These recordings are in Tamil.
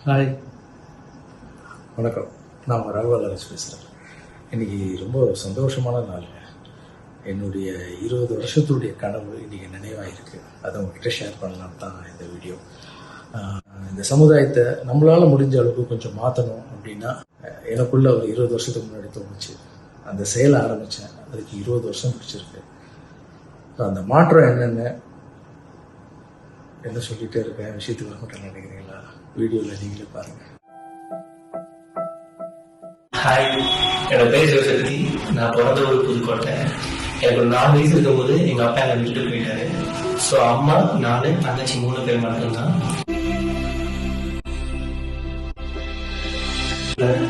ஹாய், வணக்கம். நான் ராகவலராஜ் பேசுகிறேன். இன்றைக்கி ரொம்ப சந்தோஷமான நாள். என்னுடைய 20 வருஷத்துடைய கனவு இன்றைக்கி நினைவாயிருக்கு. அதை உங்ககிட்ட ஷேர் பண்ணலான்னு தான் இந்த வீடியோ. இந்த சமுதாயத்தை நம்மளால் முடிஞ்ச அளவுக்கு கொஞ்சம் மாற்றணும் அப்படின்னா எனக்குள்ள ஒரு 20 வருஷத்துக்கு முன்னாடி தோணுச்சு. அந்த செயலை ஆரம்பித்தேன். அதுக்கு 20 வருஷம் பிடிச்சிருக்கு. அந்த மாற்றம் என்ன சொல்லிகிட்டே இருக்கேன், விஷயத்துக்கு வர மாட்டேன் நினைக்கிறீங்களா? வீடியோவில் நீங்களே பாருங்கள். ஹாய், என்னோட பேர் ஜோசப்தி. நான் பிறந்த ஒரு புதுக்கோட்டை. எனக்கு ஒரு 4 வயசு இருக்கும்போது எங்கள் அப்பா என்னை விட்டுட்டு போயிட்டாரு. ஸோ அம்மா, நான், தங்கச்சி 3 பேர் மட்டும்தான்.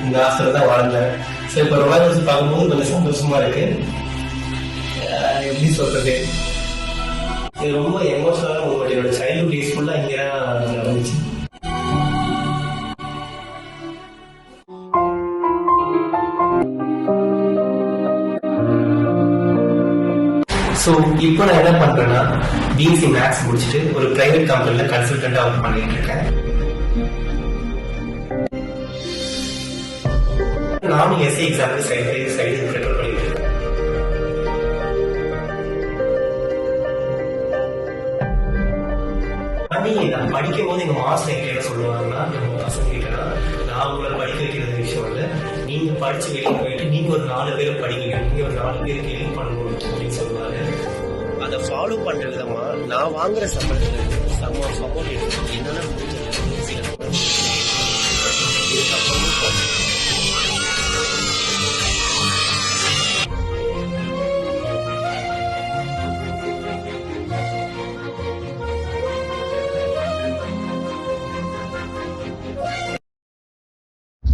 இந்த ஆசிரியர் தான் வாழ்ந்தேன். ஸோ இப்போ ரொமான்ஸ் பார்க்கும்போது கொஞ்சம் சந்தோஷமா இருக்கு. எப்படி சொல்றது, இது ரொம்ப எமோஷனலான மூமெண்ட். என்னோட சைல்ட்ஹுட் டேஸ் ஃபுல்லாக இங்கே தான் நடந்துச்சு. ஸோ இப்போ நான் என்ன பண்றேன்னா, பிஎஸ்சி மேத்ஸ் முடிச்சுட்டு ஒரு பிரைவேட் கம்பெனில கன்சல்டன்டா ஒர்க் பண்ணிட்டு இருக்கேன். நானும் எஸ்ஏ எக்ஸாமுக்கு சைடு ப்ரிப்பேர் பண்ணிட்டு இருக்கேன். நான் படிக்கும் போது எங்க மாஸ்டர் என்ன சொல்லுவாங்கன்னா, நம்ம பசங்க கிட்டனா, நான் உங்களை படிக்க வைக்கிறது விஷயம் இல்லை, நீங்க படிச்சு வெளியே போயிட்டு நீங்க ஒரு 4 பேரை படிக்கணும், நீங்க ஒரு 4 பேருக்கு ஹெல்ப் பண்ணணும் அப்படின்னு சொல்லுவாரு. அதை ஃபாலோ பண்ற விதமா நான் வாங்குற சம்பளத்துல சப்போர்ட் எடுத்து என்னால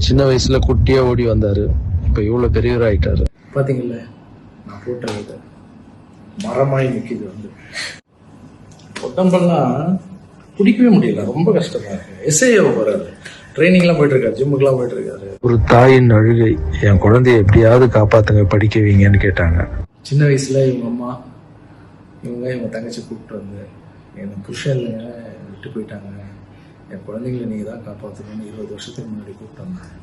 சின்ன வயசுல குட்டியா ஓடி வந்தாரு. இப்ப இவ்வளவு பெரியவர் ஆயிட்டாரு. பாத்தீங்கல்ல, நான் போட்ட மரமாய் நிற்கிது. உடம்பெல்லாம் பிடிக்கவே முடியல, ரொம்ப கஷ்டமா இருக்கு. எஸ்ஐ போறாரு, ட்ரைனிங்லாம் போயிட்டு இருக்காரு, ஜிம்முக்குலாம் போயிட்டு இருக்காரு. ஒரு தாயின் அழுகை, என் குழந்தைய எப்படியாவது காப்பாத்துங்க, படிக்க வைங்கன்னு கேட்டாங்க. சின்ன வயசுல இவங்க அம்மா, இவங்க தங்கச்சி கூப்பிட்டு வந்து என் புருஷன் விட்டு போயிட்டாங்க, என் குழந்தைங்களை நீங்கள் தான் காப்பாற்றணும்னு 20 வருஷத்துக்கு முன்னாடி கூப்பிட்டு வந்தாங்க.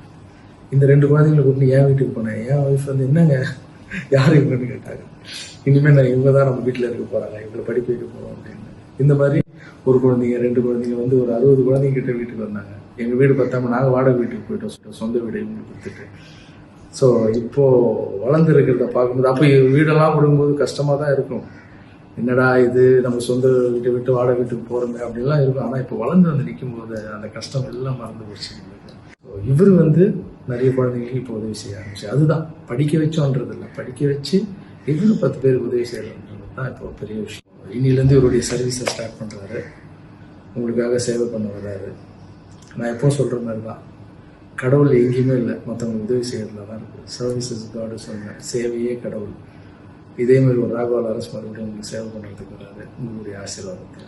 இந்த 2 குழந்தைங்களை கூப்பிட்டு என் வீட்டுக்கு போனேன். என் ஒய்ஃப் வந்து என்னங்க யார் இவங்கன்னு கேட்டாங்க. இனிமேல் நான் இவங்க தான் நம்ம வீட்டில் இருக்க போகிறாங்க, இவங்களை படிக்க வைக்க போகிறோம் அப்படின்னு. இந்த மாதிரி ஒரு குழந்தைங்க 2 குழந்தைங்க வந்து ஒரு 60 குழந்தைங்க கிட்ட வீட்டுக்கு வந்தாங்க. எங்கள் வீடு பார்த்தாம நாங்கள் வாடகை வீட்டுக்கு போயிட்டோம், சொந்த வீடு இவங்களுக்கு கொடுத்துட்டு. ஸோ இப்போது வளர்ந்து இருக்கிறத பார்க்கும்போது, அப்போ வீடெல்லாம் கொடுக்கும்போது கஷ்டமாக தான் இருக்கும். என்னடா இது, நம்ம சொந்த வீட்டை விட்டு வாடகை வீட்டுக்கு போகிறோமே அப்படின்லாம் இருக்கும். ஆனால் இப்போ வளர்ந்து வந்து நிற்கும் போது அந்த கஷ்டம் எல்லாம் மறந்து போச்சு. இவர் வந்து நிறைய குழந்தைங்களுக்கு இப்போ உதவி செய்ய ஆரம்பிச்சு. அதுதான் படிக்க வச்சோன்றது இல்லை, படிக்க வச்சு இவர் 10 பேருக்கு உதவி செய்யறதுன்றது தான் இப்போ பெரிய விஷயம். இன்னிலேருந்து இவருடைய சர்வீஸை ஸ்டார்ட் பண்ணுறாரு, உங்களுக்காக சேவை பண்ண வர்றாரு. நான் எப்போ சொல்கிற மாதிரி தான், கடவுள் எங்கேயுமே இல்லை, மற்றவங்களுக்கு உதவி செய்யறதுல தான் இருக்குது. சர்வீஸ் இஸ் காட் சொன்னேன், சேவையே கடவுள். இதே மாதிரி ஒரு ராகவலராஜ் மறுபடியும் உங்களுக்கு சேவை பண்ணுறதுக்கு வராது. உங்களுடைய ஆசீர்வாதத்தை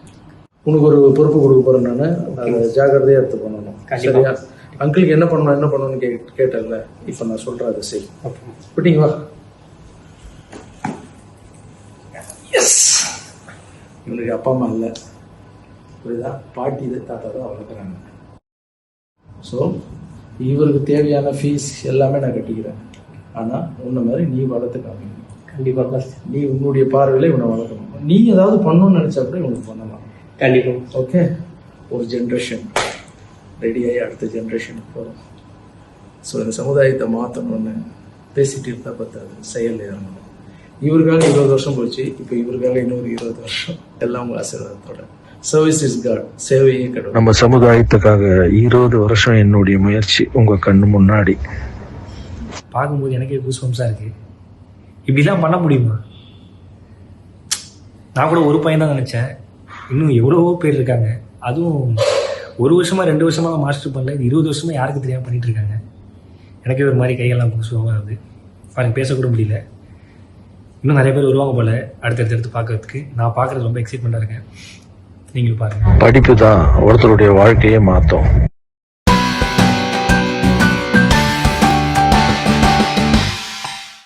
உனக்கு ஒரு பொறுப்பு கொடுக்க போகிறேன். நான் அதை ஜாக்கிரதையாக எடுத்து பண்ணணும். சரியா? அங்கிளுக்கு என்ன பண்ணணும்னு கேட்டல. இப்போ நான் சொல்கிறேன், அதை செய். விட்டீங்களா? எஸ், இவனுக்கு அப்பா அம்மா இல்லை, புரியுதா? பாட்டி தாத்தா தான் வளர்க்குறாங்க. ஸோ இவருக்கு தேவையான ஃபீஸ் எல்லாமே நான் கட்டிக்கிறேன். ஆனால் உன்ன மாதிரி நீ வளர்த்து காமிக்கணும். கண்டிப்பாக நீ உன்னுடைய பார்வையில இவனை வளர்க்கணும். நீ ஏதாவது பண்ணணும்னு நினைச்சா கூட இவனுக்கு பண்ணலாம். கண்டிப்பாக. ஓகே, ஒரு ஜென்ரேஷன் ரெடியாகி அடுத்த ஜென்ரேஷனுக்கு போகிறோம். ஸோ இந்த சமுதாயத்தை மாற்றணும்னு பேசிட்டு இருந்தால் பார்த்தாது, செயல் இறங்கணும். இவருக்காக 20 வருஷம் போச்சு, இப்போ இவருக்காக இன்னொரு 20 வருஷம். எல்லாம் உங்கள் ஆசீர்வாதத்தோட. சர்வீஸ் இஸ் காட், சேவையே கடவுள். நம்ம சமுதாயத்துக்காக 20 வருஷம் என்னுடைய முயற்சி உங்க கண்ணு முன்னாடி பார்க்கும்போது எனக்கே கூஸ்பம்ஸாக இருக்கு. இப்படிலாம் பண்ண முடியுமா? நான் கூட ஒரு பையன் தான் நினச்சேன், இன்னும் எவ்வளவோ பேர் இருக்காங்க. அதுவும் 1 வருஷமா 2 வருஷமா மாஸ்டர் பண்ணல, இது 20 வருஷமா யாருக்கு தெரியாமல் பண்ணிட்டு இருக்காங்க. எனக்கே ஒரு மாதிரி கையெல்லாம் கூசுவாங்க. அது பாருங்க, பேசக்கூட முடியல. இன்னும் நிறைய பேர் வருவாங்க போல அடுத்தடுத்து பார்க்கறதுக்கு. நான் பார்க்கறது ரொம்ப எக்ஸைட்மெண்ட்டாக இருக்கேன். நீங்களும் பாருங்க. படிப்பு தான் ஒருத்தருடைய வாழ்க்கையை மாற்றும்.